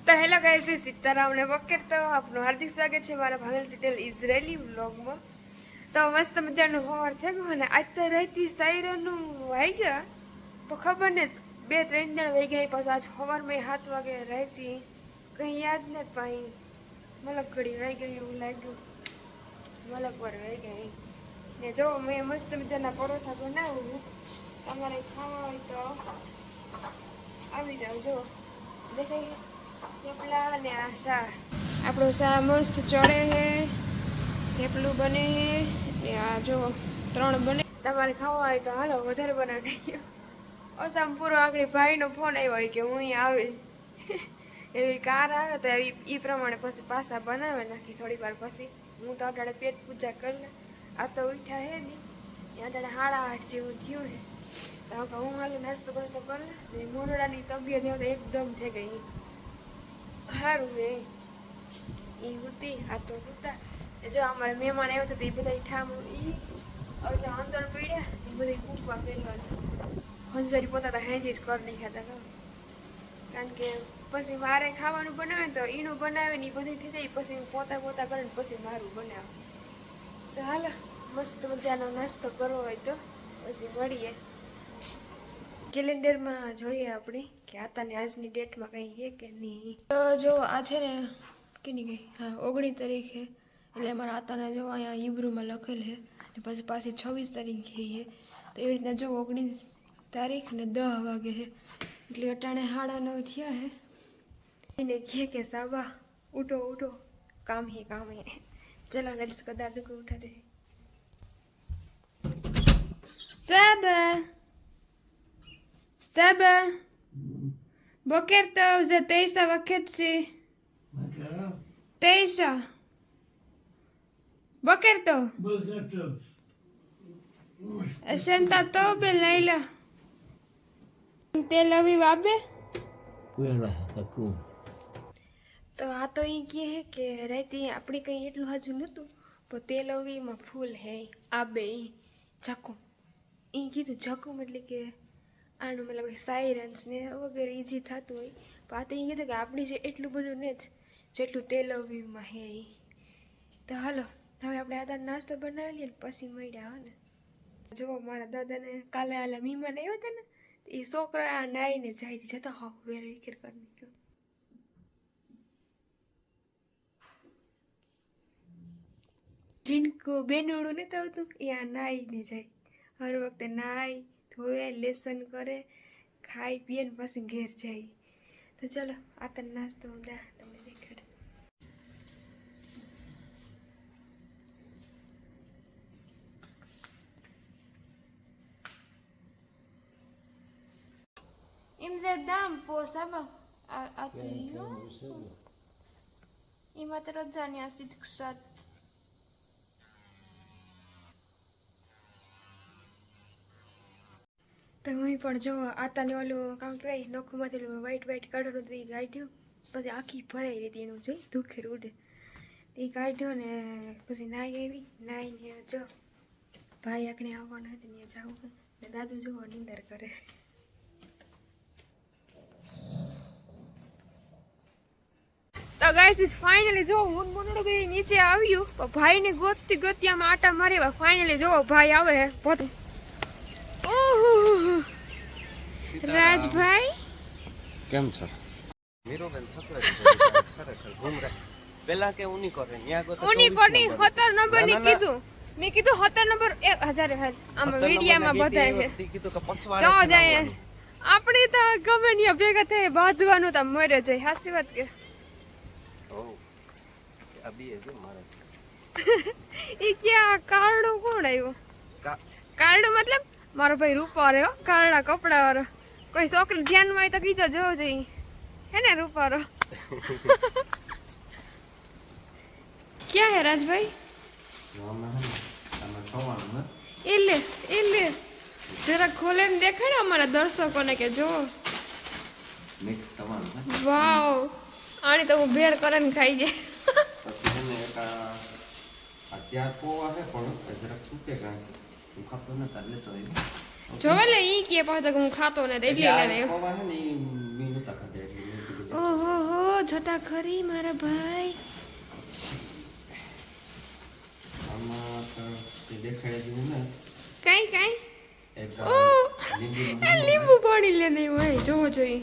તો hello guys, Sitaram ને વખત તો આપનું હાર્દિક સ્વાગત છે મારા ભાગેલ ડિટેલ ઇઝરાયલી વ્લોગમાં। તો મસ્ત મજાનું હોવાર થઈ ગયું ને આજ તો રહેતી સાયરનું વાગ્યા તો ખબર ને 2-3 જણ વહી ગયા પાછું આજ સવારમાં 7 વાગે રહેતી કંઈ યાદ નથી પાઈ મલક ઘડી વહી ગઈ એવું લાગ્યું મલક પર વહી ગઈ ને જો મેં મસ્ત મજાના પરોઠા બનાવું તમારે ખાવા હોય તો આવી જાવ જો દેખાય થેપલા ને આ શા આપણું શા મસ્ત ચડે છે થેપલું બને છે ને આ જો 3 બને તમારે ખાવા હોય તો હાલો વધારે બનાવી દઈએ ઓસામ પૂરો આગળ ભાઈનો ફોન આવ્યો હોય કે હું અહીં આવી એવી કાર આવે તો એ પ્રમાણે પછી પાછા બનાવે નાખી થોડી વાર પછી હું તો અટાડે પેટ પૂજા કરી લે આ તો ઉઠ્યા હે ને અટાડે 8:30 જેવું થયું હે તો હું હાલો નાસ્તો બાસ્તો કરી લે મોરડાની તબિયત એકદમ થઈ ગઈ સારું હે એ હતી આ તો હતા જો અમારા મહેમાન આવ્યા હતા એ બધા ઠામ એ હવે અંદર પડ્યા એ બધા કૂકવા પહેરવાના હંજવારી પોતા હેંજી જ કરી નહીં ખાતા કારણ કે પછી મારે ખાવાનું બનાવે તો એનું બનાવે ને એ બધી થઈ જાય પછી પોતા કરે ને પછી મારું બનાવે તો હાલો મસ્ત મજાનો નાસ્તો કરવો હોય તો પછી મળીએ કેલેન્ડરમાં જોઈએ આપણે કે આતાને આજની ડેટમાં કંઈ છે કે નહીં તો જો આ છે ને કેની ગઈ હા 19 તારીખે એટલે અમારા આતાને જો અહીંયા હિબ્રુમાં લખેલ છે ને પછી પાછી 26 તારીખે છે તો એવી રીતના જો 19 તારીખ ને 10 વાગે છે એટલે અટાણે 9:30 થયા છે એને કહે કે સાબા ઉઠો ઉઠો काम है चलो लेट्स को दादू को उठा दे सब बोकर तो जे 23 वक्त से 23 बोकर तो संता तो बे लैला तेल अभी वाबे तो आ तो ये किए है कि रहती अपनी कहीं एटलू हजू नतु पर तेल में फूल है आबे झको ई कीधु झको मतलब के आनु मतलब सायरन्स ने वगैरह इजी थતું હોય પણ આ તો એ કીધું કે આપણી જે એટલું બધું ને જેટલું તેલવીમાં હે તો હાલો હવે આપણે આદા નાસ્તો બનાવી લઈએ પછી મળ્યા હો ને જો મારા દાદાને કાલે આલા મહેમાન આવ્યા હતા ને એ છોકરા નાઈને જાય જતા હા વેરે વિકેર કરી નાખ્યો जिनको बेनूड़ू नहीं तो तू यहाँ नाई ने जाए हर वक्त नाई धोए लेसन करे खाई पिए ने पास घेर जाए तो चलो आता नाश्तो दा तमने देखाड़ इमसे दाम पोसा बा आती हो इमा तरह जाने आस्ती तक साथ तो હું પણ જો આતાને ઓલું કામ કહેવાય નોખુંમાંથી ઓલું વ્હાઈટ કાઢેલું તો એ કાઢ્યું પછી આખી ભરાઈ રહી એનું જોઈ દુખેર ઉડે એ કાઢ્યો ને પછી નાઈ આવી નાઈને જો ભાઈ આકણે આવવાનું હતું ને જાવું ને દાદુ જો નિંદર કરે તો ગાઈસ ઇસ ફાઇનલી જો હું મોનડો ગઈ નીચે આવ્યું પણ ભાઈને ગોતતી આમાં આટા માર્યા ફાઇનલી જો ભાઈ આવે પોતે રાજભાઈ કેમ છો મીરોબેન થકરે ખરેખર ઘૂમરા પેલા કે ઉની કરે ન્યા ગો તો ઉની કોની 17 નંબર ની કીધું મે કીધું 17 નંબર 1000 હાલ આમાં વિડિયામાં બતાય છે કીધું કે પસવાડે જાવ જાય આપણે તો ગમે ની ભેગા થાય બાંધવાનું તો મરે જાય હાસી વાત કે ઓ અબી એ જો મારે ઈ ક્યાં કારડો કોણ આવ્યો કારડો મતલબ मारो भाई रूपा रो काला कपड़ा वाला कोई छोकरी ध्यान में तो कीधो जो जई है ने रूपा रो क्या है राज भाई एले जरा खोले ने देखाड़ो हमारा दर्शकों ने के जो मिक्स सामान वाओ आनी तो वो भेड़ करन खाई जे પછી એને એક આ ત્યાર પોવા છે પણ જરા ફૂટે કાંઈ હું ખાતો ન તાલે તો જોવે લે ઈ કે પાછો હું ખાતો ને એટલે લેને પોવા છે ને ઈ મી નતા ખાતે એટલે ઓહો હો જોતા ખરી મારા ભાઈ. આમાં તો કંઈ દેખાય જ નહીં ને. કઈ કઈ એક ઓ લીંબુનું આ લીંબુ પાણી લેને હોય જોવો જોઈએ.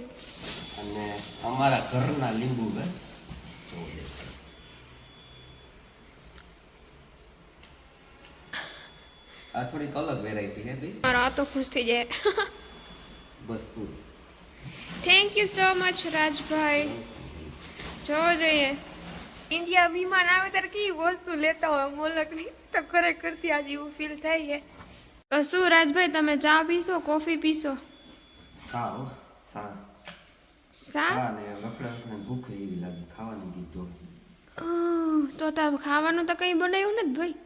અને અમારા ઘરના લીંબુ હે જોવો દેખાય. આ થોડીક અલગ વેરાયટી હે ભાઈ. મારો આ તો ખુશ થઈ જાય. બસ પૂરું. Thank you so much Rajbhai. જોવો જોઈએ ઇન્ડિયા વિમાન આવે ત્યારે કેવી વસ્તુ લેતા હોય મોલકની તો ખરેખરથી આજે એવું ફીલ થાય છે. તો શું રાજભાઈ તમે ચા પીશો કોફી પીશો? સાવ સા સા ને રખડે ભૂખ એવી લાગે ખાવાની કીધું. તો તમે ખાવાનું તો કંઈ બનાવ્યું નથી ભાઈ.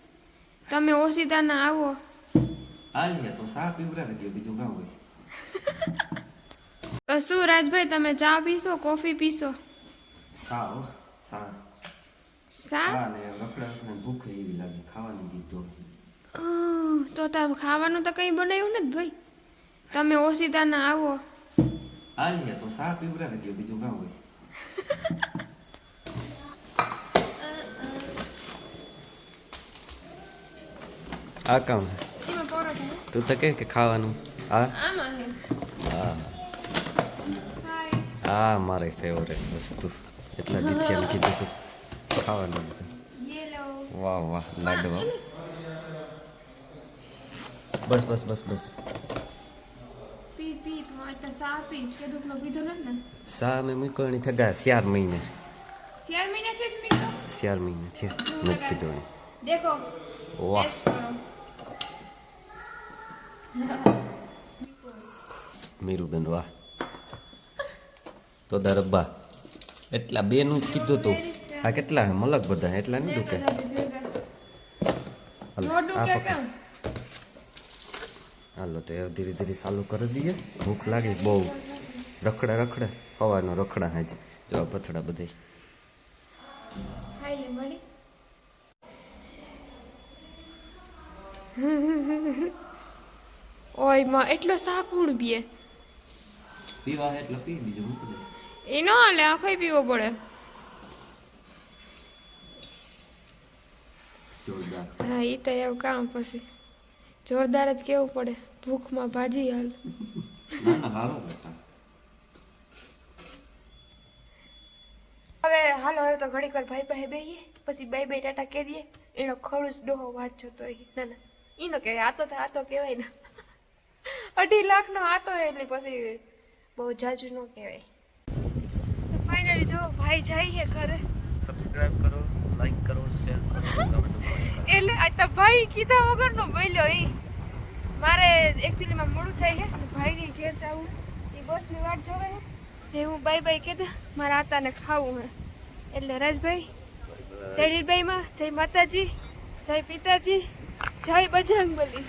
તમે ઓસીતાના આવો. હાલ તો સા પીવડાવી દો બીજું કાં હોય. તો શું રાજભાઈ તમે ચા પીશો કોફી પીશો? સાવ સા સા ને રખડે ભૂખ એવી લાગે ખાવાની કીધું. તો તમે ખાવાનું તો કંઈ બનાવ્યું નથી ભાઈ. તમે ઓસીતાના આવો. હાલ તો સા પીવડાવી દો બીજું કાં હોય. આ કામ એમાં પરોઠા તું તો કે ખાવાનું આ આમાં હે. હા હાય આ મારી ફેવરેટ વસ્તુ એટલા દીથી એમ કીધું તું ખાવાનું બધું. યેલો વાહ વાહ લાડવા. બસ બસ બસ બસ પી પી તું આ તો સા પી કે દુખનો પીધો નથી ને. સા મેં મૂકવાની થયા 4 મહિને 4 મહિનાથી જ મીઠો 4 મહિને થયા નથી પીધો. દેખો વાહ ટેસ્ટ કરો. મીરુબેન વાહ તો દરબ્બા એટલા બેનું કીધું તું. આ કેટલા મલક બધા એટલા નહીં દુખે. જોડું કે કેમ હાલો તો એ ધીરે ધીરે ચાલુ કરી દઈએ. ભૂખ લાગી બહુ. રખડે રખડે હવાનો રખડા હાજ જો આ પથડા બધા. ખાઈએ મળી. ઓય માં એટલો સાકુણ પીએ પીવા હે એટલે પી બીજું મૂકી દે. એ ન હાલે આખો પીવો પડે. જોરદાર. હા એ તો એવું કામ પછી જોરદાર જ કેવું પડે ભૂખમાં ભાજી હાલ. ના ના હાલો બસ. હવે હાલો હવે તો ઘડીક વાર ભાઈ પાસે બેહીએ પછી બાય બાય ટાટા કહી દઈએ. એનો ખડૂસ ડોહો વાટ જોતો હોય. ના ના એનો કહેવાય આ તો કહેવાય ને 2.5 લાખનો આતો હોય એટલે પછી બહુ જાજુ ન કહેવાય. તો ફાઇનલી જો ભાઈ જાય છે ઘરે. સબસ્ક્રાઇબ કરો, લાઈક કરો, શેર કરો, કમેન્ટ કરો. એટલે આ તો ભાઈ કીધા વગરનો બોલ્યો એ. મારે એકચ્યુઅલીમાં મોડું થાય છે ભાઈની ઘેર જવું એ બસની વાટ જોવે છે. હું બાય બાય કીધા મારા આતાને ખાવું હે એટલે રાજભાઈ જય લીલબાઈમાં જય માતાજી જય પિતાજી જય બજરંગબલી.